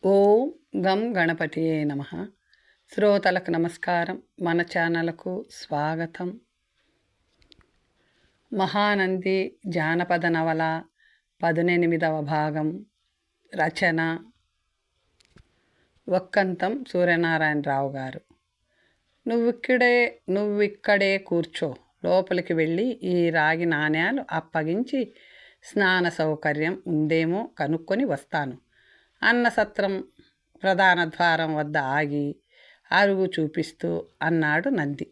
ఓం గం గణపతియే నమః. శ్రోతలకు నమస్కారం. మన ఛానల్కు స్వాగతం. మహానంది జానపద నవల 18వ భాగం. రచన వక్కంతం సూర్యనారాయణరావు గారు. నువ్విక్కడే కూర్చో, లోపలికి వెళ్ళి ఈ రాగి నాణ్యాలు అప్పగించి స్నాన సౌకర్యం ఉందేమో కనుక్కొని వస్తాను. అన్నసత్రం ప్రధాన ద్వారం వద్ద ఆగి అరుగు చూపిస్తూ అన్నాడు నంది.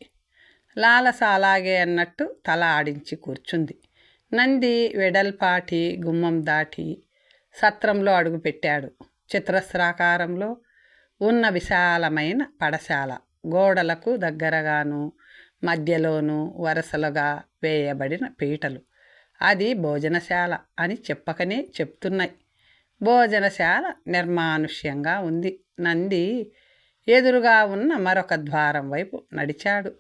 లాలస అలాగే అన్నట్టు తల ఆడించి కూర్చుంది. నంది వెడల్పాటి గుమ్మం దాటి సత్రంలో అడుగుపెట్టాడు. చతురస్రాకారంలో ఉన్న విశాలమైన పడశాల, గోడలకు దగ్గరగాను మధ్యలోనూ వరుసలుగా వేయబడిన పీటలు. అది భోజనశాల అని చెప్పకనే చెప్తున్నాయి. భోజనశాల నిర్మానుష్యంగా ఉంది. నంది ఎదురుగా ఉన్న మరొక ద్వారం వైపు నడిచాడు.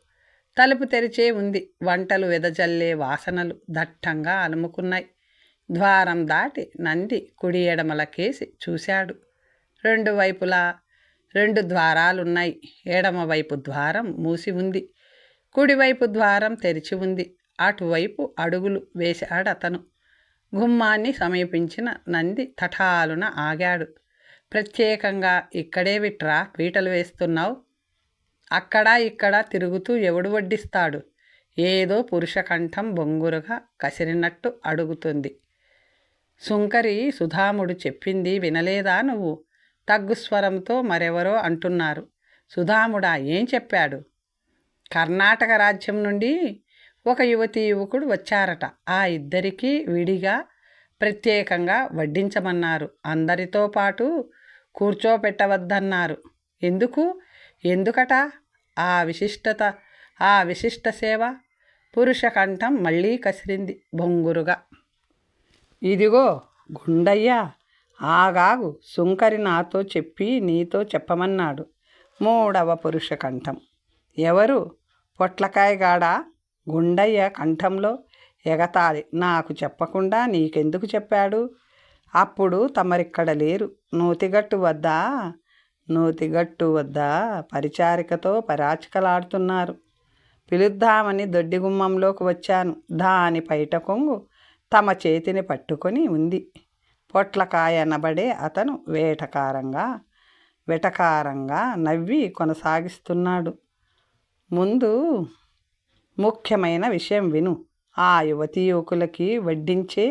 తలుపు తెరిచే ఉంది. వంటలు వెదజల్లే వాసనలు దట్టంగా అలుముకున్నాయి. ద్వారం దాటి నంది కుడి ఎడమలకేసి చూశాడు. రెండు వైపులా 2 ద్వారాలున్నాయి. ఎడమవైపు ద్వారం మూసి ఉంది. కుడివైపు ద్వారం తెరిచి ఉంది. అటువైపు అడుగులు వేశాడతను. గుమ్మాన్ని సమీపించిన నంది తటాలున ఆగాడు. ప్రత్యేకంగా ఇక్కడే విట్రా పీటలు వేస్తున్నావు? అక్కడా ఇక్కడా తిరుగుతూ ఎవడు వడ్డిస్తాడు? ఏదో పురుష కంఠం బొంగురుగా కసిరినట్టు అడుగుతుంది. సుంకరి సుధాముడు చెప్పింది వినలేదా నువ్వు? తగ్గుస్వరంతో మరెవరో అంటున్నారు. సుధాముడా ఏం చెప్పాడు? కర్ణాటక రాజ్యం నుండి ఒక యువకుడు వచ్చారట. ఆ ఇద్దరికీ విడిగా ప్రత్యేకంగా వడ్డించమన్నారు. అందరితో పాటు కూర్చోపెట్టవద్దన్నారు. ఎందుకట ఆ విశిష్ట సేవ? పురుష కంఠం మళ్ళీ కసిరింది బొంగురుగా. ఇదిగో గుండయ్య, ఆగాగు, సుంకరి నాతో చెప్పి నీతో చెప్పమన్నాడు. 3వ పురుష కంఠం. ఎవరు? పొట్లకాయగాడా? గుండయ్య కంఠంలో ఎగతాళి. నాకు చెప్పకుండా నీకెందుకు చెప్పాడు? అప్పుడు తమరిక్కడ లేరు. నూతిగట్టు వద్ద పరిచారికతో పరాచికలాడుతున్నారు. పిలుద్దామని దొడ్డిగుమ్మంలోకి వచ్చాను. దాని పైట కొంగు తమ చేతిని పట్టుకొని ఉంది. పొట్లకాయ అనబడే అతను వెటకారంగా నవ్వి కొనసాగిస్తున్నాడు. ముందు ముఖ్యమైన విషయం విను. ఆ యువకులకి వడ్డించే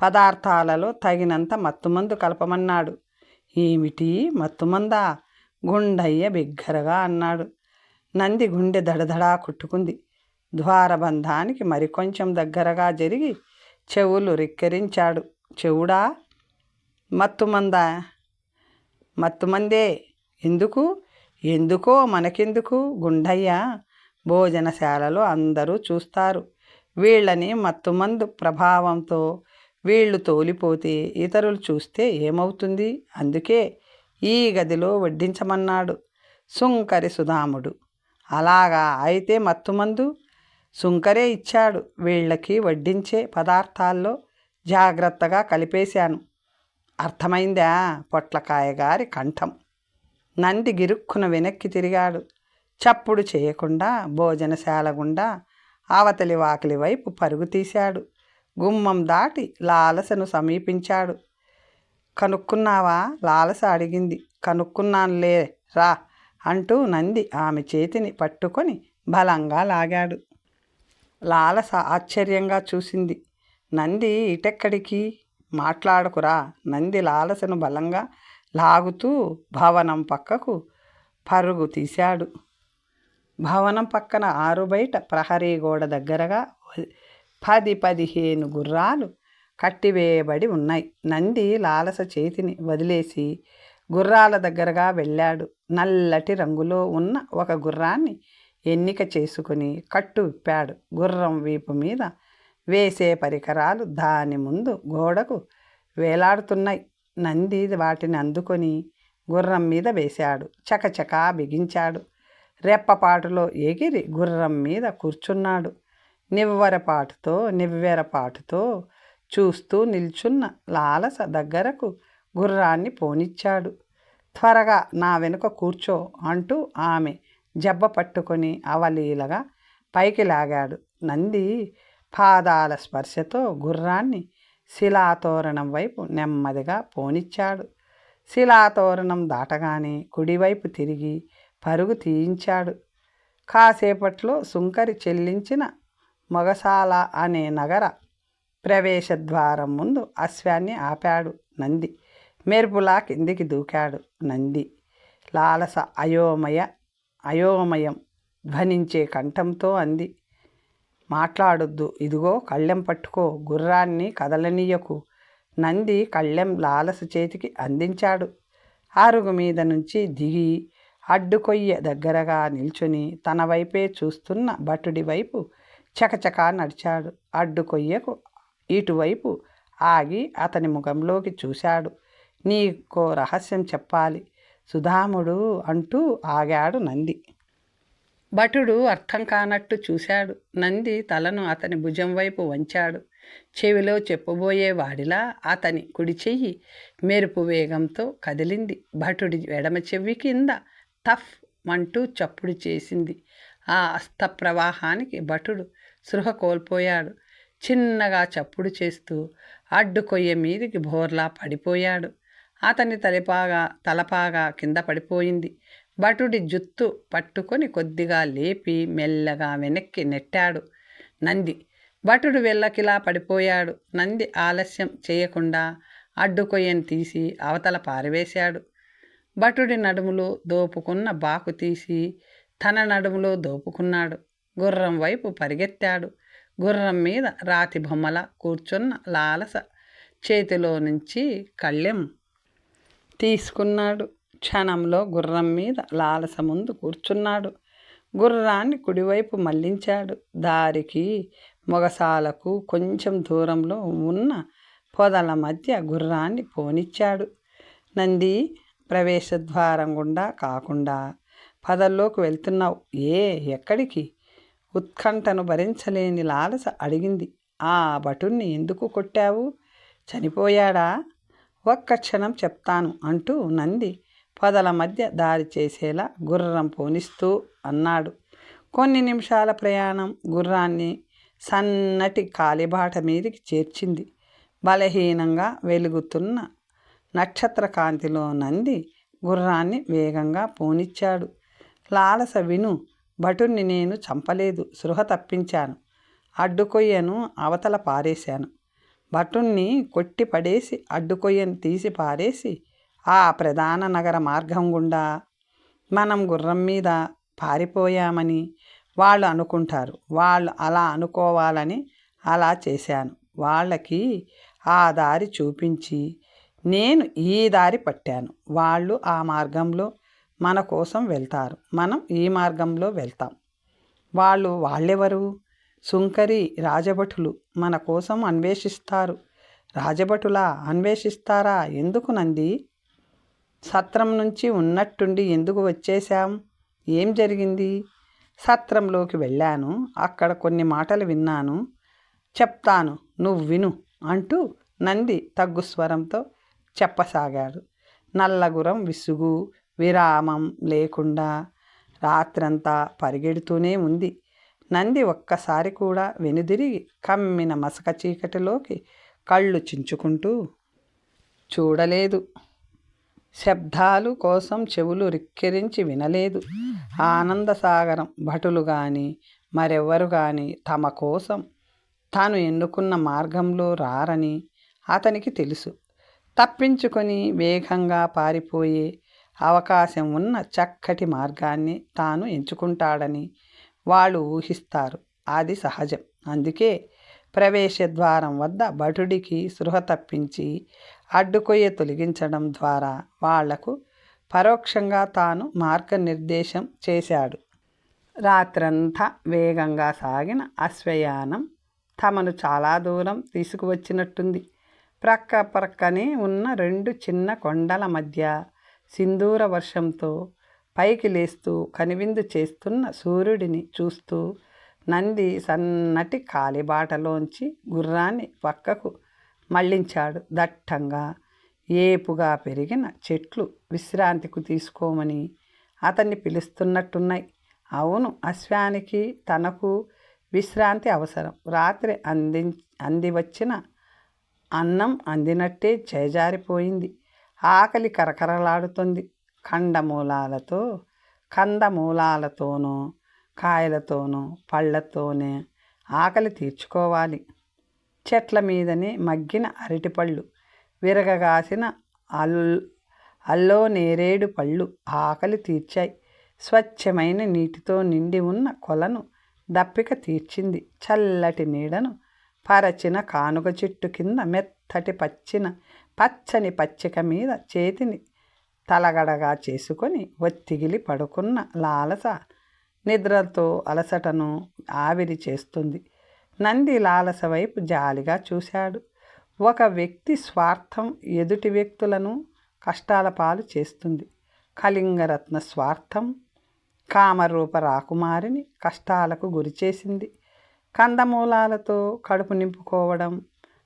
పదార్థాలలో తగినంత మత్తుమందు కలపమన్నాడు. ఏమిటి మత్తుమందా? గుండయ్య బిగ్గరగా అన్నాడు. నంది గుండె దడదడా కొట్టుకుంది. ద్వారబంధానికి మరికొంచెం దగ్గరగా జరిగి చెవులు రిక్కిరించాడు. చెవుడా? మత్తుమందే. ఎందుకో మనకెందుకు గుండయ్య? భోజనశాలలో అందరూ చూస్తారు. వీళ్ళని మత్తుమందు ప్రభావంతో వీళ్ళు తోలిపోతే ఇతరులు చూస్తే ఏమవుతుంది? అందుకే ఈ గదిలో వడ్డించమన్నాడు సుంకరి సుధాముడు. అలాగా? అయితే మత్తుమందు సుంకరే ఇచ్చాడు. వీళ్ళకి వడ్డించే పదార్థాల్లో జాగ్రత్తగా కలిపేశాను. అర్థమైందా? పొట్లకాయ గారి కంఠం. నంది గిరుక్కున వెనక్కి తిరిగాడు. చప్పుడు చేయకుండా భోజనశాల గుండా అవతలి వాకిలి వైపు పరుగు తీశాడు. గుమ్మం దాటి లాలసను సమీపించాడు. కనుక్కున్నావా? లాలస అడిగింది. కనుక్కున్నానులే రా అంటూ నంది ఆమె చేతిని పట్టుకొని బలంగా లాగాడు. లాలస ఆశ్చర్యంగా చూసింది. నంది ఇటెక్కడికి? మాట్లాడకురా. నంది లాలసను బలంగా లాగుతూ భవనం పక్కకు పరుగు తీశాడు. భవనం పక్కన ఆరుబయట ప్రహరీ గోడ దగ్గరగా 10-15 గుర్రాలు కట్టివేయబడి ఉన్నాయి. నంది లాలస చేతిని వదిలేసి గుర్రాల దగ్గరగా వెళ్ళాడు. నల్లటి రంగులో ఉన్న ఒక గుర్రాన్ని ఎన్నిక చేసుకుని కట్టు విప్పాడు. గుర్రం వీపు మీద వేసే పరికరాలు దాని ముందు గోడకు వేలాడుతున్నాయి. నంది వాటిని అందుకొని గుర్రం మీద వేశాడు. చకచకా బిగించాడు. రెప్పపాటులో ఎగిరి గుర్రం మీద కూర్చున్నాడు. నివ్వెరపాటుతో చూస్తూ నిల్చున్న లాలస దగ్గరకు గుర్రాన్ని పోనిచ్చాడు. త్వరగా నా వెనుక కూర్చో అంటూ ఆమె జబ్బ పట్టుకొని అవలీలగా పైకి లాగాడు. నంది పాదాల స్పర్శతో గుర్రాన్ని శిలాతోరణం వైపు నెమ్మదిగా పోనిచ్చాడు. శిలాతోరణం దాటగానే కుడివైపు తిరిగి పరుగు తీయించాడు. కాసేపట్లో సుంకరి చెల్లించిన మొగసాల అనే నగర ప్రవేశద్వారం ముందు అశ్వాన్ని ఆపాడు నంది. మెరుపులా కిందికి దూకాడు నంది. లాలస అయోమయం ధ్వనించే కంఠంతో అంది, మాట్లాడొద్దు, ఇదిగో కళ్ళెం పట్టుకో, గుర్రాన్ని కదలనీయకు. నంది కళ్ళెం లాలస చేతికి అందించాడు. అరుగు మీద నుంచి దిగి అడ్డుకొయ్య దగ్గరగా నిల్చుని తన వైపే చూస్తున్న భటుడి వైపు చకచకా నడిచాడు. అడ్డుకొయ్యకు ఇటువైపు ఆగి అతని ముఖంలోకి చూశాడు. నీకో రహస్యం చెప్పాలి సుధాముడు అంటూ ఆగాడు నంది. భటుడు అర్థం కానట్టు చూశాడు. నంది తలను అతని భుజం వైపు వంచాడు. చెవిలో చెప్పబోయేవాడిలా అతని కుడి చెయ్యి మెరుపు వేగంతో కదిలింది. భటుడి ఎడమ చెవి కింద టఫ్ అంటూ చప్పుడు చేసింది. ఆ అస్త ప్రవాహానికి భటుడు సృహ కోల్పోయాడు. చిన్నగా చప్పుడు చేస్తూ అడ్డుకొయ్య మీదికి బోర్లా పడిపోయాడు. అతని తలపాగా కింద పడిపోయింది. భటుడి జుత్తు పట్టుకొని కొద్దిగా లేపి మెల్లగా వెనక్కి నెట్టాడు నంది. భటుడు వెళ్ళకిలా పడిపోయాడు. నంది ఆలస్యం చేయకుండా అడ్డుకొయ్యను తీసి అవతల పారవేశాడు. భటుడి నడుములో దోపుకున్న బాకు తీసి తన నడుములో దోపుకున్నాడు. గుర్రం వైపు పరిగెత్తాడు. గుర్రం మీద రాతి బొమ్మల కూర్చున్న లాలస చేతిలో నుంచి కళ్ళెం తీసుకున్నాడు. క్షణంలో గుర్రం మీద లాలస ముందు కూర్చున్నాడు. గుర్రాన్ని కుడివైపు మళ్లించాడు. దారికి మొగసాలకు కొంచెం దూరంలో ఉన్న పొదల మధ్య గుర్రాన్ని పోనిచ్చాడు. నంది, ప్రవేశద్వారం గుండా కాకుండా పొదల్లోకి వెళ్తున్నావు, ఎక్కడికి? ఉత్కంఠను భరించలేని లాలస అడిగింది. ఆ భటుణ్ణి ఎందుకు కొట్టావు? చనిపోయాడా? ఒక్క క్షణం చెప్తాను అంటూ నంది పొదల మధ్య దారి చేసేలా గుర్రం పోనిస్తూ అన్నాడు. కొన్ని నిమిషాల ప్రయాణం గుర్రాన్ని సన్నటి కాలిబాట మీదికి చేర్చింది. బలహీనంగా వెలుగుతున్న నక్షత్ర కాంతిలో నంది గుర్రాన్ని వేగంగా పోనిచ్చాడు. లాలస, విను, భటుణ్ణి నేను చంపలేదు, సృహ తప్పించాను. అడ్డుకొయ్యను అవతల పారేశాను. భటుణ్ణి కొట్టి పడేసి అడ్డుకొయ్యను తీసి పారేసి ఆ ప్రధాన నగర మార్గం గుండా మనం గుర్రం మీద పారిపోయామని వాళ్ళు అనుకుంటారు. వాళ్ళు అలా అనుకోవాలని అలా చేశాను. వాళ్ళకి ఆ దారి చూపించి నేను ఈ దారి పట్టాను. వాళ్ళు ఆ మార్గంలో మన కోసం వెళ్తారు, మనం ఈ మార్గంలో వెళ్తాం. వాళ్ళెవరు? సుంకరి రాజభటులు మన కోసం అన్వేషిస్తారు. రాజభటులా అన్వేషిస్తారా? ఎందుకు నంది? సత్రం నుంచి ఉన్నట్టుండి ఎందుకు వచ్చేశాం? ఏం జరిగింది? సత్రంలోకి వెళ్ళాను. అక్కడ కొన్ని మాటలు విన్నాను, చెప్తాను, నువ్వు విను అంటూ నంది తగ్గు స్వరంతో చెప్పసాగాడు. నల్లగురం విసుగు విరామం లేకుండా రాత్రంతా పరిగెడుతూనే ఉంది. నంది ఒక్కసారి కూడా వెనుదిరిగి కమ్మిన మసక చీకటిలోకి కళ్ళు చించుకుంటూ చూడలేదు. శబ్దాలు కోసం చెవులు రిక్కిరించి వినలేదు. ఆనందసాగరం భటులు కానీ మరెవ్వరు కానీ తమ కోసం తాను ఎన్నుకున్న మార్గంలో రారని అతనికి తెలుసు. తప్పించుకొని వేగంగా పారిపోయే అవకాశం ఉన్న చక్కటి మార్గాన్ని తాను ఎంచుకుంటాడని వాళ్ళు ఊహిస్తారు. అది సహజం. అందుకే ప్రవేశద్వారం వద్ద భటుడికి సృహ తప్పించి అడ్డుకొయ్య తొలగించడం ద్వారా వాళ్లకు పరోక్షంగా తాను మార్గనిర్దేశం చేశాడు. రాత్రంతా వేగంగా సాగిన అశ్వయానం తమను చాలా దూరం తీసుకువచ్చినట్టుంది. ప్రక్కనే ఉన్న రెండు చిన్న కొండల మధ్య సింధూర వర్షంతో పైకి లేస్తూ కనివిందు చేస్తున్న సూర్యుడిని చూస్తూ నంది సన్నటి కాలిబాటలోంచి గుర్రాన్ని పక్కకు మళ్లించాడు. దట్టంగా ఏపుగా పెరిగిన చెట్లు విశ్రాంతికి తీసుకోమని అతన్ని పిలుస్తున్నట్టున్నాయి. అవును, అశ్వానికి తనకు విశ్రాంతి అవసరం. రాత్రి అంది వచ్చిన అన్నం అందినట్టే చేజారిపోయింది. ఆకలి కరకరలాడుతుంది. కందమూలాలతోనూ కాయలతోనూ పళ్ళతోనే ఆకలి తీర్చుకోవాలి. చెట్ల మీదనే మగ్గిన అరటిపళ్ళు, విరగగాసిన అల్లో నేరేడు పళ్ళు ఆకలి తీర్చాయి. స్వచ్ఛమైన నీటితో నిండి ఉన్న కొలను దప్పిక తీర్చింది. చల్లటి నీడను పరచిన కానుక చెట్టు కింద మెత్తటి పచ్చని పచ్చిక మీద చేతిని తలగడగా చేసుకొని ఒత్తిగిలి పడుకున్న లాలస నిద్రతో అలసటను ఆవిరి చేస్తుంది. నంది లాలస వైపు జాలిగా చూశాడు. ఒక వ్యక్తి స్వార్థం ఎదుటి వ్యక్తులను కష్టాల పాలు చేస్తుంది. కళింగరత్న స్వార్థం కామరూప రాకుమారిని కష్టాలకు గురిచేసింది. కందమూలాలతో కడుపు నింపుకోవడం,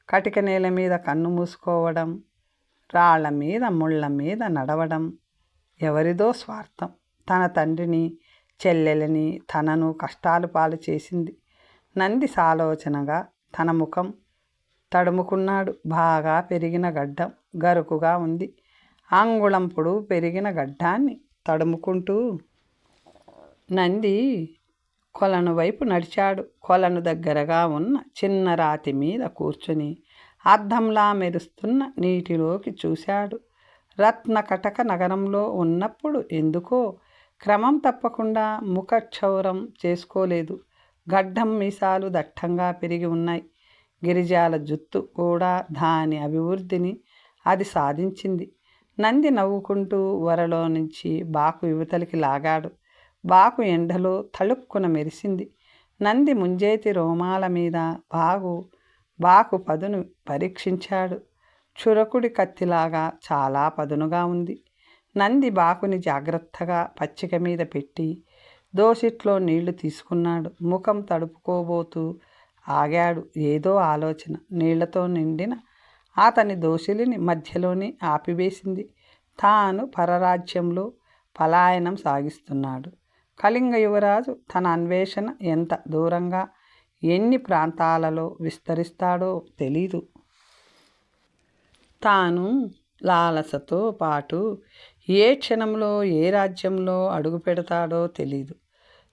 కటిక నేల మీద కన్ను మూసుకోవడం, రాళ్ల మీద ముళ్ళ మీద నడవడం ఎవరిదో స్వార్థం. తన తండ్రిని, చెల్లెలని, తనను కష్టాలు పాలు చేసింది. నంది సాలోచనగా తన ముఖం తడుముకున్నాడు. బాగా పెరిగిన గడ్డం గరుకుగా ఉంది. అంగుళం పొడవు పెరిగిన గడ్డాన్ని తడుముకుంటూ నంది కొలను వైపు నడిచాడు. కొలను దగ్గరగా ఉన్న చిన్న రాతి మీద కూర్చుని అద్దంలా మెరుస్తున్న నీటిలోకి చూశాడు. రత్నకటక నగరంలో ఉన్నప్పుడు ఎందుకో క్రమం తప్పకుండా ముఖక్షౌరం చేసుకోలేదు. గడ్డం మీసాలు దట్టంగా పెరిగి ఉన్నాయి. గిరిజాల జుత్తు కూడా దాని అభివృద్ధిని అది సాధించింది. నంది నవ్వుకుంటూ వరలో నుంచి బాకు యువతలికి లాగాడు. బాకు ఎండలో తళుక్కున మెరిసింది. నంది ముంజేతి రోమాల మీద బాకు పదును పరీక్షించాడు. చురకుడి కత్తిలాగా చాలా పదునుగా ఉంది. నంది బాకుని జాగ్రత్తగా పచ్చిక మీద పెట్టి దోసిట్లో నీళ్లు తీసుకున్నాడు. ముఖం తడుపుకోబోతూ ఆగాడు. ఏదో ఆలోచన నీళ్లతో నిండిన అతని దోసిలిని మధ్యలోనే ఆపివేసింది. తాను పరరాజ్యంలో పలాయనం సాగిస్తున్నాడు. కళింగ యువరాజు తన అన్వేషణ ఎంత దూరంగా ఎన్ని ప్రాంతాలలో విస్తరిస్తాడో తెలీదు. తాను లాలసతో పాటు ఏ క్షణంలో ఏ రాజ్యంలో అడుగు పెడతాడో తెలీదు.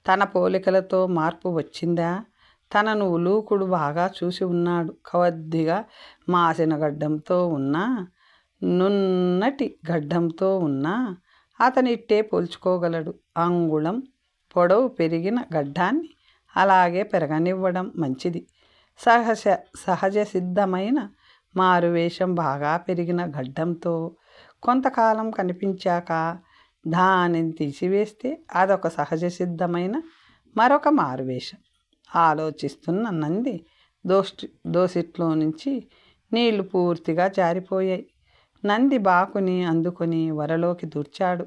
తన పోలికలతో మార్పు వచ్చిందా? తనను ఉలూకుడు బాగా చూసి ఉన్నాడు. కొద్దిగా మాసిన గడ్డంతో ఉన్నా, నున్నటి గడ్డంతో ఉన్నా అతనిట్టే పోల్చుకోగలడు. అంగుళం పొడవు పెరిగిన గడ్డాన్ని అలాగే పెరగనివ్వడం మంచిది. సహజ సిద్ధమైన మారువేషం బాగా పెరిగిన గడ్డంతో కొంతకాలం కనిపించాక దానిని తీసివేస్తే అదొక సహజ సిద్ధమైన మరొక మారువేషం. ఆలోచిస్తున్న నంది దోసిట్లో నుంచి నీళ్లు పూర్తిగా జారిపోయాయి. నంది బాకుని అందుకొని వరలోకి దూర్చాడు.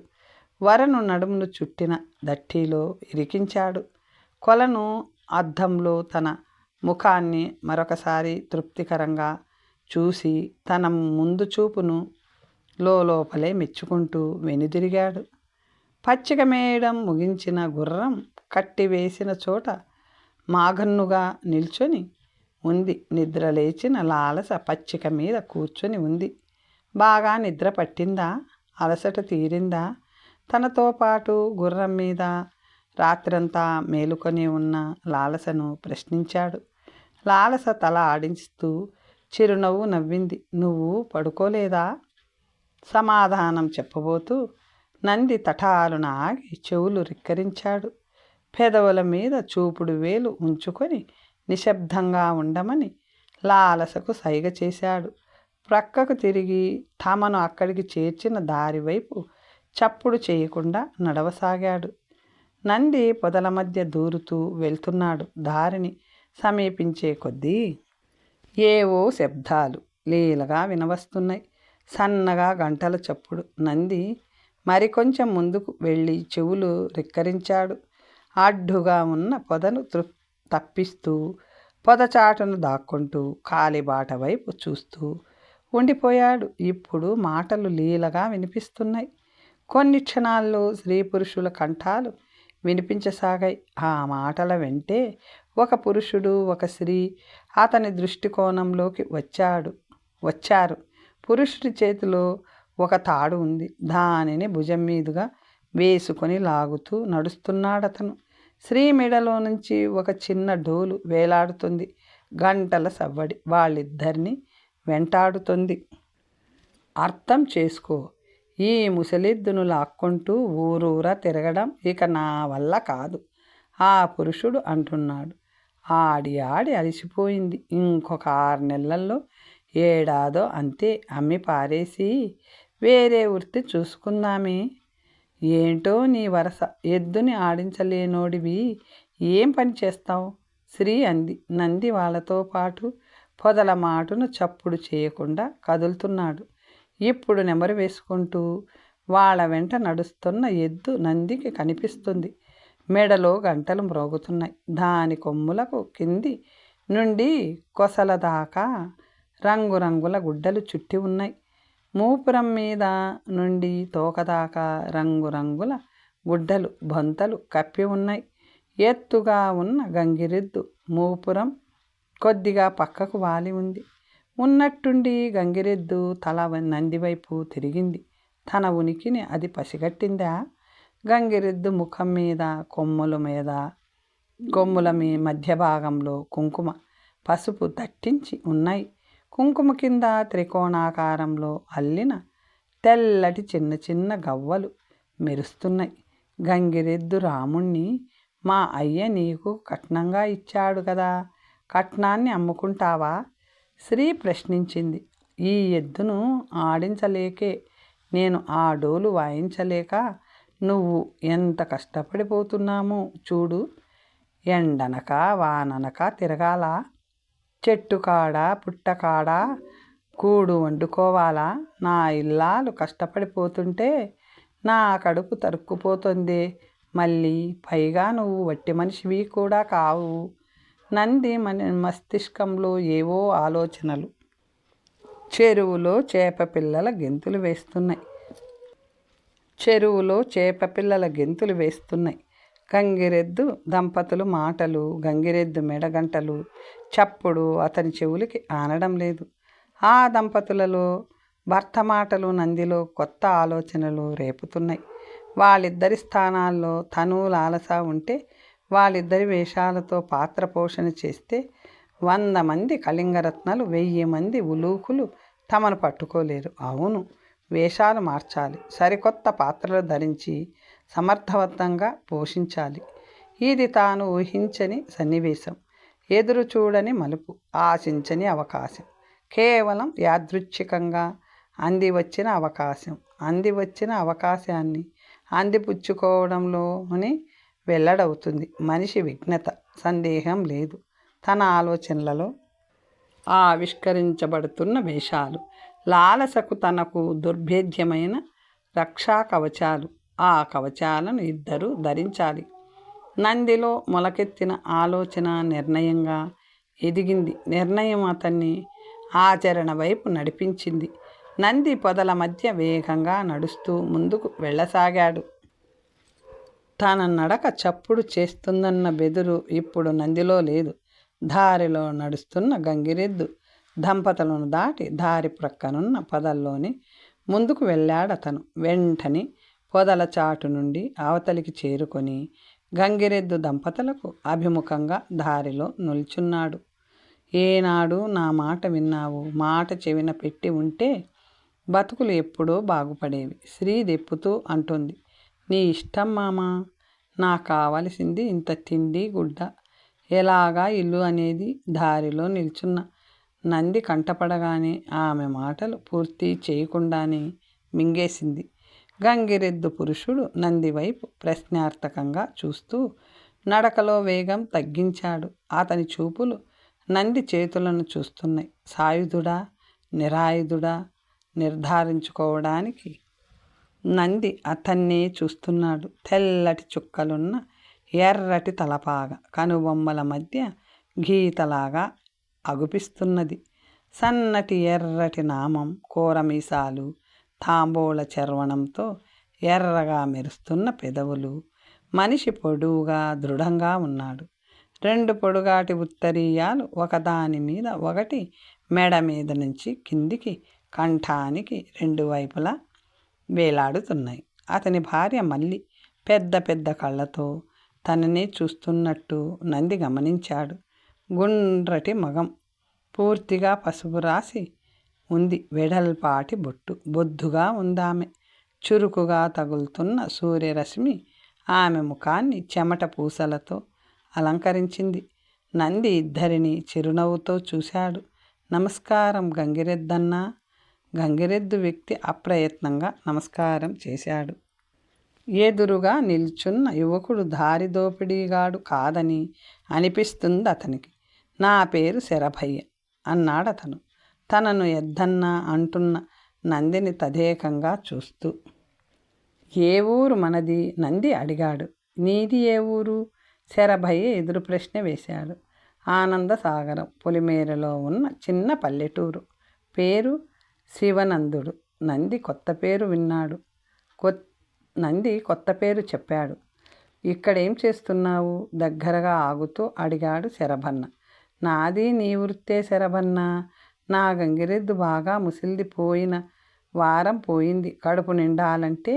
వరను నడుమును చుట్టిన దట్టిలో ఇరికించాడు. కొలను అద్దంలో తన ముఖాన్ని మరొకసారి తృప్తికరంగా చూసి తన ముందు చూపును లోపలే మెచ్చుకుంటూ వెనుదిరిగాడు. పచ్చిక మేయడం ముగించిన గుర్రం కట్టివేసిన చోట మాగన్నుగా నిల్చొని ఉంది. నిద్రలేచిన లాలస పచ్చిక మీద కూర్చొని ఉంది. బాగా నిద్ర పట్టిందా? అలసట తీరిందా? తనతో పాటు గుర్రం మీద రాత్రంతా మేలుకొని ఉన్న లాలసను ప్రశ్నించాడు. లాలస తల ఆడిస్తూ చిరునవ్వు నవ్వింది. నువ్వు పడుకోలేదా? సమాధానం చెప్పబోతూ నంది తటాలున ఆగి చెవులు రిక్కరించాడు. పెదవుల మీద చూపుడు వేలు ఉంచుకొని నిశ్శబ్దంగా ఉండమని లాలసకు సైగ చేశాడు. ప్రక్కకు తిరిగి తమను అక్కడికి చేర్చిన దారి వైపు చప్పుడు చేయకుండా నడవసాగాడు. నంది పొదల మధ్య దూరుతూ వెళ్తున్నాడు. దారిని సమీపించే కొద్దీ ఏవో శబ్దాలు లీలగా వినవస్తున్నాయి. సన్నగా గంటల చప్పుడు. నంది మరికొంచెం ముందుకు వెళ్ళి చెవులు రిక్కరించాడు. అడ్డుగా ఉన్న పొదను తప్పిస్తూ పొదచాటును దాక్కుంటూ కాలిబాట వైపు చూస్తూ ఉండిపోయాడు. ఇప్పుడు మాటలు లీలగా వినిపిస్తున్నాయి. కొన్ని క్షణాల్లో స్త్రీ పురుషుల కంఠాలు వినిపించసాగాయి. ఆ మాటల వెంటే ఒక పురుషుడు, ఒక స్త్రీ అతని దృష్టికోణంలోకి వచ్చారు. పురుషుడి చేతిలో ఒక తాడు ఉంది. దానిని భుజం మీదుగా వేసుకొని లాగుతూ నడుస్తున్నాడతను. స్త్రీ మెడలో నుంచి ఒక చిన్న డోలు వేలాడుతుంది. గంటల సవ్వడి వాళ్ళిద్దరినీ వెంటాడుతుంది. అర్థం చేసుకో, ఈ ముసలిద్దును లాక్కుంటూ ఊరూరా తిరగడం ఇక నా వల్ల కాదు, ఆ పురుషుడు అంటున్నాడు. ఆడి అలసిపోయింది. ఇంకొక 6 నెలల్లో ఏడాదో అంతే అమ్మి పారేసి వేరే వృత్తి చూసుకుందామే. ఏంటో నీ వరస, ఎద్దుని ఆడించలేనోడివి ఏం పని చేస్తావు? శ్రీ అంది. నంది వాళ్ళతో పాటు పొదల మాటును చప్పుడు చేయకుండా కదులుతున్నాడు. ఇప్పుడు నెమరు వేసుకుంటూ వాళ్ళ వెంట నడుస్తున్న ఎద్దు నందికి కనిపిస్తుంది. మెడలో గంటలు మ్రోగుతున్నాయి. దాని కొమ్ములకు కింది నుండి కొసల దాకా రంగురంగుల గుడ్డలు చుట్టి ఉన్నాయి. మూపురం మీద నుండి తోకదాకా రంగురంగుల గుడ్డలు బొంతలు కప్పి ఉన్నాయి. ఎత్తుగా ఉన్న గంగిరెద్దు మూపురం కొద్దిగా పక్కకు వాలి ఉంది. ఉన్నట్టుండి గంగిరెద్దు తల నందివైపు తిరిగింది. తన ఉనికిని అది పసిగట్టిందా? గంగిరెద్దు ముఖం మీద కొమ్ముల మధ్య భాగంలో కుంకుమ పసుపు దట్టించి ఉన్నాయి. కుంకుమ కింద త్రికోణాకారంలో అల్లిన తెల్లటి చిన్న చిన్న గవ్వలు మెరుస్తున్నాయి. గంగిరెద్దు రాముణ్ణి మా అయ్య నీకు కట్నంగా ఇచ్చాడు కదా, కట్నాన్ని అమ్ముకుంటావా? శ్రీ ప్రశ్నించింది. ఈ ఎద్దును ఆడించలేకే, నేను ఆ డోలు వాయించలేక నువ్వు ఎంత కష్టపడిపోతున్నామో చూడు. ఎండనక వాననక తిరగాల, చెట్టుకాడ పుట్టకాడ కూడు వండుకోవాలా? నా ఇల్లాలు కష్టపడిపోతుంటే నా కడుపు తరుక్కుపోతుంది. మళ్ళీ పైగా నువ్వు వట్టి మనిషివి కూడా కావు. నంది మస్తిష్కంలో ఏవో ఆలోచనలు. చెరువులో చేపపిల్లల గెంతులు వేస్తున్నాయి. గంగిరెద్దు దంపతులు మాటలు, గంగిరెద్దు మెడగంటలు చప్పుడు అతని చెవులకి ఆనడం లేదు. ఆ దంపతులలో భర్త మాటలు నందిలో కొత్త ఆలోచనలు రేపుతున్నాయి. వాళ్ళిద్దరి స్థానాల్లో తను లాలస ఉంటే, వాళ్ళిద్దరి వేషాలతో పాత్ర పోషణ చేస్తే 100 మంది కళింగరత్నాలు 1000 మంది ఉలూకులు తమను పట్టుకోలేరు. అవును, వేషాలు మార్చాలి, సరికొత్త పాత్రలు ధరించి సమర్థవంతంగా పోషించాలి. ఇది తాను ఊహించని సన్నివేశం, ఎదురు చూడని మలుపు, ఆశించని అవకాశం. కేవలం యాదృచ్ఛికంగా అంది వచ్చిన అవకాశాన్ని అందిపుచ్చుకోవడంలోని వెల్లడవుతుంది మనిషి విఘ్నత. సందేహం లేదు. తన ఆలోచనలలో ఆవిష్కరించబడుతున్న వేషాలు లాలసకు తనకు దుర్భేద్యమైన రక్షా కవచాలు. ఆ కవచాలను ఇద్దరూ ధరించాలి. నందిలో మొలకెత్తిన ఆలోచన నిర్ణయంగా ఎదిగింది. నిర్ణయం అతన్ని ఆచరణ వైపు నడిపించింది. నంది పొదల మధ్య వేగంగా నడుస్తూ ముందుకు వెళ్ళసాగాడు. తన నడక చప్పుడు చేస్తుందన్న బెదురు ఇప్పుడు నందిలో లేదు. దారిలో నడుస్తున్న గంగిరెద్దు దంపతులను దాటి దారి ప్రక్కనున్న పొదల్లోని ముందుకు వెళ్ళాడతను. వెంటనే పొదల చాటు నుండి అవతలికి చేరుకొని గంగిరెద్దు దంపతులకు అభిముఖంగా దారిలో నిల్చున్నాడు. ఏనాడు నా మాట విన్నావు? మాట చెవిన పెట్టి ఉంటే బతుకులు ఎప్పుడో బాగుపడేవి. శ్రీ దెప్పుతూ అంటుంది. నీ ఇష్టం మామా, నాకు కావలసింది ఇంత తిండి గుడ్డ. ఎలాగా ఇల్లు అనేది దారిలో నిల్చున్న నంది కంటపడగానే ఆమె మాటలు పూర్తి చేయకుండానే మింగేసింది. గంగిరెద్దు పురుషుడు నంది వైపు ప్రశ్నార్థకంగా చూస్తూ నడకలో వేగం తగ్గించాడు. అతని చూపులు నంది చేతులను చూస్తున్నాయి. సాయుధుడా నిరాయుధుడా నిర్ధారించుకోవడానికి నంది అతన్నే చూస్తున్నాడు. తెల్లటి చుక్కలున్న ఎర్రటి తలపాగ కనుబొమ్మల మధ్య గీతలాగా అగుపిస్తున్నది. సన్నటి ఎర్రటి నామం, కూరమీసాలు, తాంబూల చర్వణంతో ఎర్రగా మెరుస్తున్న పెదవులు. మనిషి పొడువుగా దృఢంగా ఉన్నాడు. 2 పొడుగాటి ఉత్తరీయాలు ఒకదాని మీద ఒకటి మెడ మీద నుంచి కిందికి కంఠానికి 2 వైపులా వేలాడుతున్నాయి. అతని భార్య మళ్ళీ పెద్ద పెద్ద కళ్ళతో తననే చూస్తున్నట్టు నంది గమనించాడు. గుండ్రటి మగం, పూర్తిగా పసుపు రాసి ఉంది. వెడల్పాటి బొట్టు, బొద్దుగా ఉందామె. చురుకుగా తగులుతున్న సూర్యరశ్మి ఆమె ముఖాన్ని చెమట పూసలతో అలంకరించింది. నంది ఇద్దరిని చిరునవ్వుతో చూశాడు. నమస్కారం గంగిరెద్దన్నా. గంగిరెద్దు వ్యక్తి అప్రయత్నంగా నమస్కారం చేశాడు. ఎదురుగా నిల్చున్న యువకుడు దారి దోపిడీగాడు కాదని అనిపిస్తుంది అతనికి. నా పేరు శరభయ్య అన్నాడతను, తనను ఎద్దన్నా అంటున్న నందిని తదేకంగా చూస్తూ. ఏ ఊరు మనది? నంది అడిగాడు. నీది ఏ ఊరు? శరభయ్య ఎదురు ప్రశ్న వేశాడు. ఆనందసాగరం, పొలిమేరలో ఉన్న చిన్న పల్లెటూరు. పేరు శివనందుడు. నంది కొత్త పేరు చెప్పాడు. ఇక్కడేం చేస్తున్నావు? దగ్గరగా ఆగుతూ అడిగాడు శరభన్న. నాది నీ వృత్తే శరభన్న. నా గంగిరెద్దు బాగా ముసిలిపోయిన వారం పోయింది. కడుపు నిండాలంటే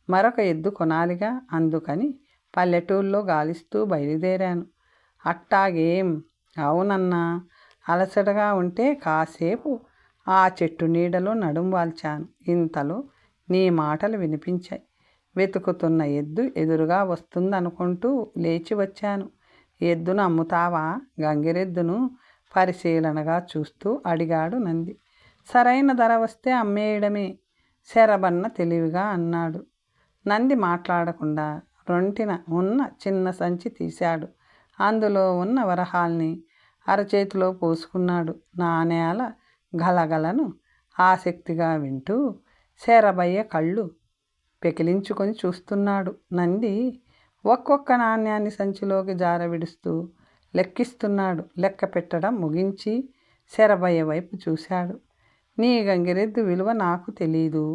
మరొక ఎద్దు కొనాలిగా, అందుకని పల్లెటూళ్ళలో గాలిస్తూ బయలుదేరాను. అట్టాగేం? అవునన్నా. అలసటగా ఉంటే కాసేపు ఆ చెట్టు నీడలో నడుం వాల్చాను. ఇంతలో నీ మాటలు వినిపించాయి. వెతుకుతున్న ఎద్దు ఎదురుగా వస్తుందనుకుంటూ లేచి వచ్చాను. ఎద్దును అమ్ముతావా? గంగిరెద్దును పరిశీలనగా చూస్తూ అడిగాడు నంది. సరైన ధర వస్తే అమ్మేయడమే, శరభన్న తెలివిగా అన్నాడు. నంది మాట్లాడకుండా రొంటిన ఉన్న చిన్న సంచి తీశాడు. అందులో ఉన్న వరహాల్ని అరచేతిలో పోసుకున్నాడు. నాణేల గలగలను ఆసక్తిగా వింటూ శరభయ్య కళ్ళు పెకిలించుకొని చూస్తున్నాడు. నంది ఒక్కొక్క నాణ్యాన్ని సంచిలోకి జారవిడుస్తూ లెక్కిస్తున్నాడు. లెక్క పెట్టడం ముగించి శరభయ్య వైపు చూశాడు. నీ గంగిరెద్దు విలువ నాకు తెలీదు.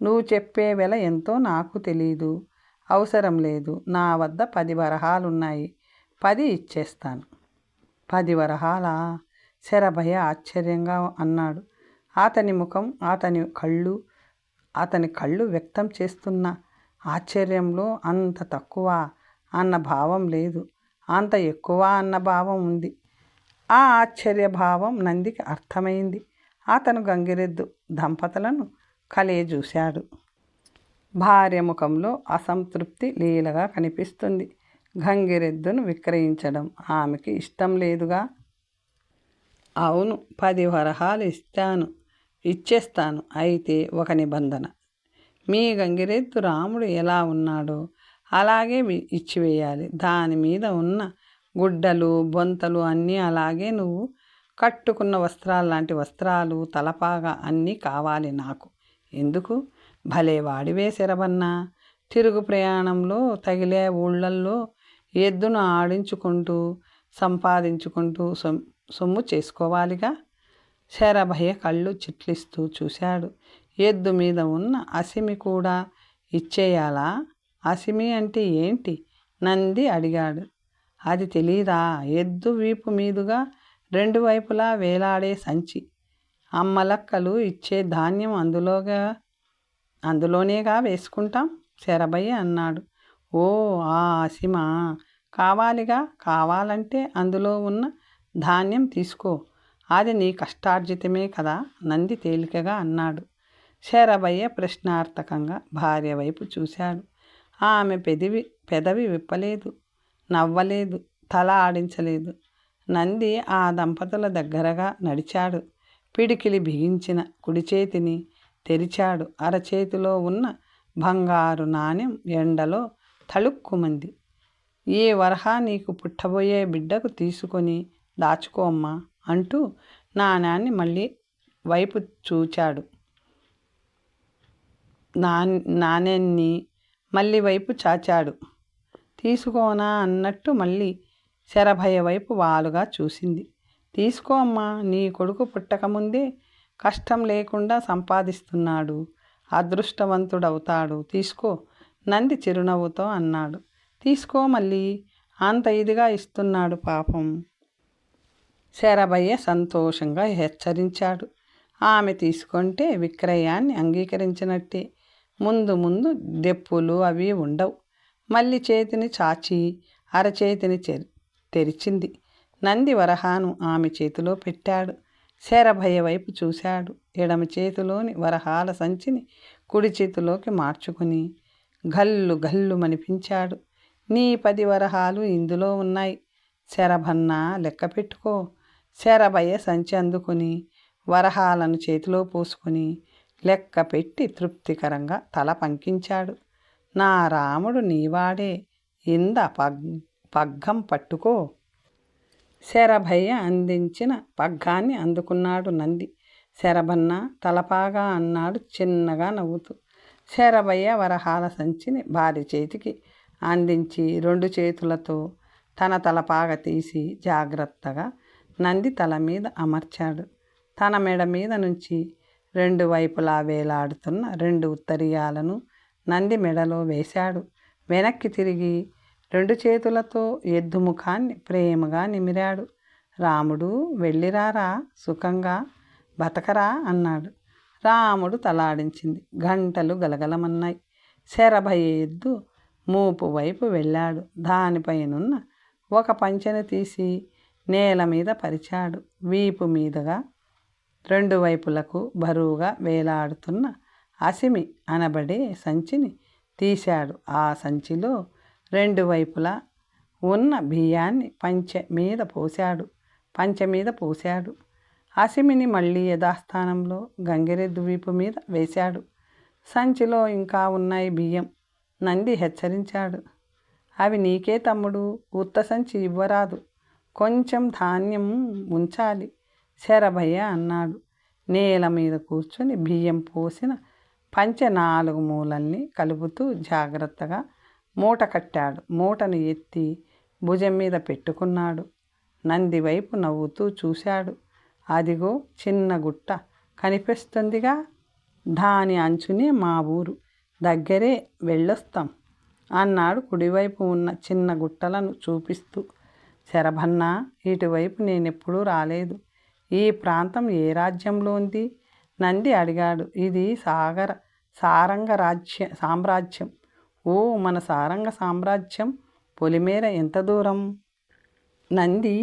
నువ్వు చెప్పే వెల ఎంతో నాకు తెలీదు. అవసరం లేదు. నా వద్ద 10 వరహాలున్నాయి. 10 ఇచ్చేస్తాను. 10 వరహాలా? శరభయ్య ఆశ్చర్యంగా అన్నాడు. అతని ముఖం, అతని కళ్ళు వ్యక్తం చేస్తున్న ఆశ్చర్యంలో అంత తక్కువ అన్న భావం లేదు, అంత ఎక్కువ అన్న భావం ఉంది. ఆ ఆశ్చర్యభావం నందికి అర్థమైంది. అతను గంగిరెద్దు దంపతులను కలయజూశాడు. భార్య ముఖంలో అసంతృప్తి లీలగా కనిపిస్తుంది. గంగిరెద్దును విక్రయించడం ఆమెకి ఇష్టం లేదుగా. అవును, 10 వరహాలు ఇచ్చేస్తాను. అయితే ఒక నిబంధన. మీ గంగిరెద్దు రాముడు ఎలా ఉన్నాడో అలాగే ఇచ్చివేయాలి. దాని మీద ఉన్న గుడ్డలు, బొంతలు అన్నీ అలాగే. నువ్వు కట్టుకున్న వస్త్రాలు లాంటి వస్త్రాలు, తలపాగా అన్నీ కావాలి నాకు. ఎందుకు? భలే వాడివే శరభన్నా. తిరుగు ప్రయాణంలో తగిలే ఊళ్ళల్లో ఎద్దును ఆడించుకుంటూ సంపాదించుకుంటూ సొమ్ము చేసుకోవాలిగా. శరభయ్య కళ్ళు చిట్లిస్తూ చూశాడు. ఎద్దు మీద ఉన్న అసిమి కూడా ఇచ్చేయాలా? అసిమి అంటే ఏంటి? నంది అడిగాడు. అది తెలీదా? ఎద్దు వీపు మీదుగా 2 వైపులా వేలాడే సంచి. అమ్మలక్కలు ఇచ్చే ధాన్యం అందులోనేగా వేసుకుంటాం, శరభయ్య అన్నాడు. ఓ, ఆ అసిమా కావాలిగా. కావాలంటే అందులో ఉన్న ధాన్యం తీసుకో. అది నీ కష్టార్జితమే కదా, నంది తేలికగా అన్నాడు. శరభయ్య ప్రశ్నార్థకంగా భార్య వైపు చూశాడు. ఆమె పెదవి విప్పలేదు, నవ్వలేదు, తల ఆడించలేదు. నంది ఆ దంపతుల దగ్గరగా నడిచాడు. పిడికిలి బిగించిన కుడి చేతిని తెరిచాడు. అరచేతిలో ఉన్న బంగారు నాణెం ఎండలో తళుక్కుమంది. ఈ వరహా నీకు పుట్టబోయే బిడ్డకు తీసుకొని దాచుకోమ్మా అంటూ నాణ్యాన్ని మళ్ళీ వైపు చూచాడు. నాణ్యాన్ని మళ్ళీ వైపు చాచాడు. తీసుకోనా అన్నట్టు మళ్ళీ శరభయ్య వైపు వాలుగా చూసింది. తీసుకో అమ్మా, నీ కొడుకు పుట్టకముందే కష్టం లేకుండా సంపాదిస్తున్నాడు, అదృష్టవంతుడవుతాడు, తీసుకో నంది చిరునవ్వుతో అన్నాడు. తీసుకో మళ్ళీ, అంత ఇదిగా ఇస్తున్నాడు పాపం. శరభయ్య సంతోషంగా హెచ్చరించాడు. ఆమె తీసుకుంటే విక్రయాన్ని అంగీకరించినట్టే. ముందు ముందు దెప్పులు అవి ఉండవు. మళ్ళీ చేతిని చాచి అరచేతిని తెరిచింది. నంది వరహాను ఆమె చేతిలో పెట్టాడు. శరభయ్య వైపు చూశాడు. ఎడమ చేతిలోని వరహాల సంచిని కుడి చేతిలోకి మార్చుకుని గల్లు గల్లు మనిపించాడు. నీ 10 వరహాలు ఇందులో ఉన్నాయి శరభన్న, లెక్క పెట్టుకో. శరభయ్య సంచి అందుకుని వరహాలను చేతిలో పోసుకుని లెక్క పెట్టి తృప్తికరంగా తల పంకించాడు. నా రాముడు నీవాడే, ఇంద పగ్గం పట్టుకో. శరభయ్య అందించిన పగ్గాన్ని అందుకున్నాడు నంది. శరభన్న తలపాగా అన్నాడు చిన్నగా నవ్వుతూ. శరభయ్య వరహాల సంచిని భార్య చేతికి అందించి 2 చేతులతో తన తలపాగా తీసి జాగ్రత్తగా నంది తల మీద అమర్చాడు. తన మెడ మీద నుంచి 2 వైపులా వేలాడుతున్న 2 ఉత్తరీయాలను నంది మెడలో వేశాడు. వెనక్కి తిరిగి 2 చేతులతో ఎద్దు ముఖాన్ని ప్రేమగా నిమిరాడు. రాముడు, వెళ్ళిరారా, సుఖంగా బతకరా అన్నాడు. రాముడు తలాడించింది. గంటలు గలగలమన్నాయి. శరభయ్య ఎద్దు మూపు వైపు వెళ్ళాడు. దానిపైనున్న ఒక పంచెను తీసి నేల మీద పరిచాడు. వీపు మీదుగా 2 వైపులకు బరువుగా వేలాడుతున్న అసిమి అనబడే సంచిని తీశాడు. ఆ సంచిలో 2 వైపులా ఉన్న బియ్యాన్ని పంచె మీద పోశాడు. అసిమిని మళ్ళీ యథాస్థానంలో గంగిరెద్దు వీపు మీద వేశాడు. సంచిలో ఇంకా ఉన్నాయి బియ్యం. నంది హెచ్చరించాడు. అవి నీకే తమ్ముడు, ఉత్త సంచి ఇవ్వరాదు, కొంచెం ధాన్యం ఉంచాలి శరభయ్య అన్నాడు. నేల మీద కూర్చొని బియ్యం పోసిన పంచె 4 మూలల్ని కలుపుతూ జాగ్రత్తగా మూట కట్టాడు. మూటను ఎత్తి భుజం మీద పెట్టుకున్నాడు. నంది వైపు నవ్వుతూ చూశాడు. అదిగో చిన్న గుట్ట కనిపిస్తుందిగా, దాని అంచునే మా ఊరు, దగ్గరే, వెళ్ళొస్తాం అన్నాడు కుడివైపు ఉన్న చిన్న గుట్టలను చూపిస్తూ. శరభన్న, ఇటువైపు నేనెప్పుడూ రాలేదు. ఈ ప్రాంతం ఏ రాజ్యంలో ఉంది? నంది అడిగాడు. ఇది సారంగ సామ్రాజ్యం. ఓ, మన సారంగ సామ్రాజ్యం పొలిమేర ఎంత దూరం? నంది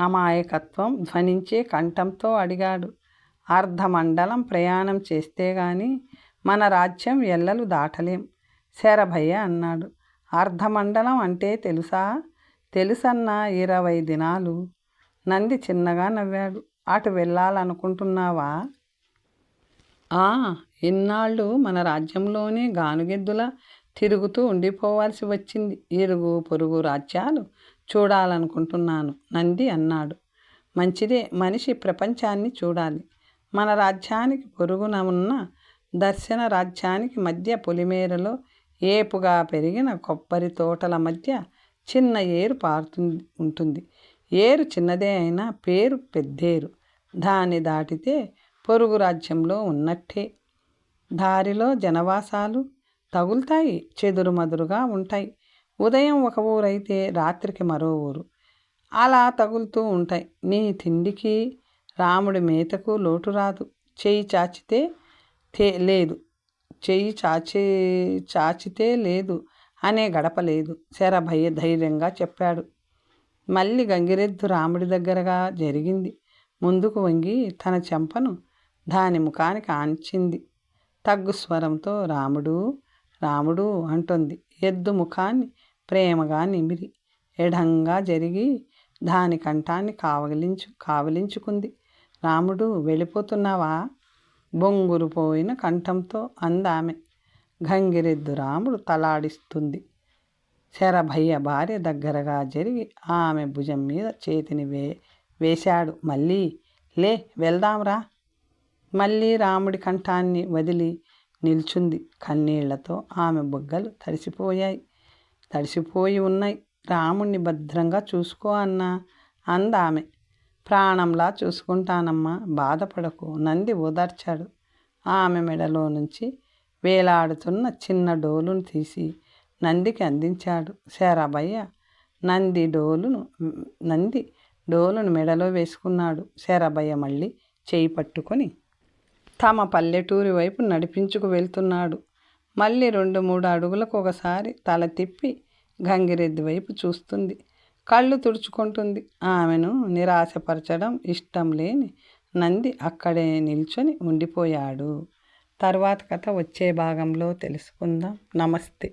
అమాయకత్వం ధ్వనించే కంఠంతో అడిగాడు. అర్ధమండలం ప్రయాణం చేస్తే గాని మన రాజ్యం ఎల్లలు దాటలేం శరభయ్య అన్నాడు. అర్ధమండలం అంటే తెలుసా? తెలుసన్నా, 20 దినాలు. నంది చిన్నగా నవ్వాడు. అటు వెళ్ళాలనుకుంటున్నావా? ఇన్నాళ్ళు మన రాజ్యంలోనే గానుగెద్దులా తిరుగుతూ ఉండిపోవాల్సి వచ్చింది. ఇరుగు పొరుగు రాజ్యాలు చూడాలనుకుంటున్నాను నంది అన్నాడు. మంచిదే, మనిషి ప్రపంచాన్ని చూడాలి. మన రాజ్యానికి పొరుగున ఉన్న దర్శన రాజ్యానికి మధ్య పొలిమేరలో ఏపుగా పెరిగిన కొబ్బరి తోటల మధ్య చిన్న ఏరు ఉంటుంది. ఏరు చిన్నదే అయినా పేరు పెద్దేరు. దాన్ని దాటితే పొరుగు రాజ్యంలో ఉన్నట్టే. దారిలో జనవాసాలు తగులుతాయి, చెదురుమదురుగా ఉంటాయి. ఉదయం ఒక ఊరైతే రాత్రికి మరో ఊరు, అలా తగులుతూ ఉంటాయి. నీ తిండికి రాముడి మేతకు లోటు రాదు. చెయ్యి చాచితే లేదు అనే గడప లేదు శరభయ్య ధైర్యంగా చెప్పాడు. మళ్ళీ గంగిరెద్దు రాముడి దగ్గరగా జరిగింది. ముందుకు వంగి తన చెంపను దాని ముఖానికి ఆంచింది. తగ్గు స్వరంతో రాముడు రాముడు అంటుంది. ఎద్దు ముఖాన్ని ప్రేమగా నిమిరి ఎడంగా జరిగి దాని కంఠాన్ని కావలించుకుంది. రాముడు, వెళ్ళిపోతున్నావా? బొంగురు పోయిన కంఠంతో అందామె. గంగిరెద్దు రాముడు తలాడిస్తుంది. శరభయ్య భార్య దగ్గరగా జరిగి ఆమె భుజం మీద చేతిని వేశాడు. మళ్ళీ లే, వెళ్దాంరా. మళ్ళీ రాముడి కంఠాన్ని వదిలి నిల్చుంది. కన్నీళ్లతో ఆమె బుగ్గలు తడిసిపోయి ఉన్నాయి. రాముణ్ణి భద్రంగా చూసుకో అన్నా అందామె. ప్రాణంలా చూసుకుంటానమ్మా, బాధపడకు. నంది ఓదార్చాడు. ఆమె మెడలో నుంచి వేలాడుతున్న చిన్న డోలును తీసి నందికి అందించాడు. శరభయ్య నంది డోలును మెడలో వేసుకున్నాడు. శరభయ్య మళ్ళీ చేయి పట్టుకొని తమ పల్లెటూరి వైపు నడిపించుకు వెళ్తున్నాడు. మళ్ళీ 2-3 అడుగులకు ఒకసారి తల తిప్పి గంగిరెద్దు వైపు చూస్తుంది. కళ్ళు తుడుచుకుంటుంది. ఆమెను నిరాశపరచడం ఇష్టం లేని నంది అక్కడే నిల్చొని ఉండిపోయాడు. తర్వాత కథ వచ్చే భాగంలో తెలుసుకుందాం. నమస్తే.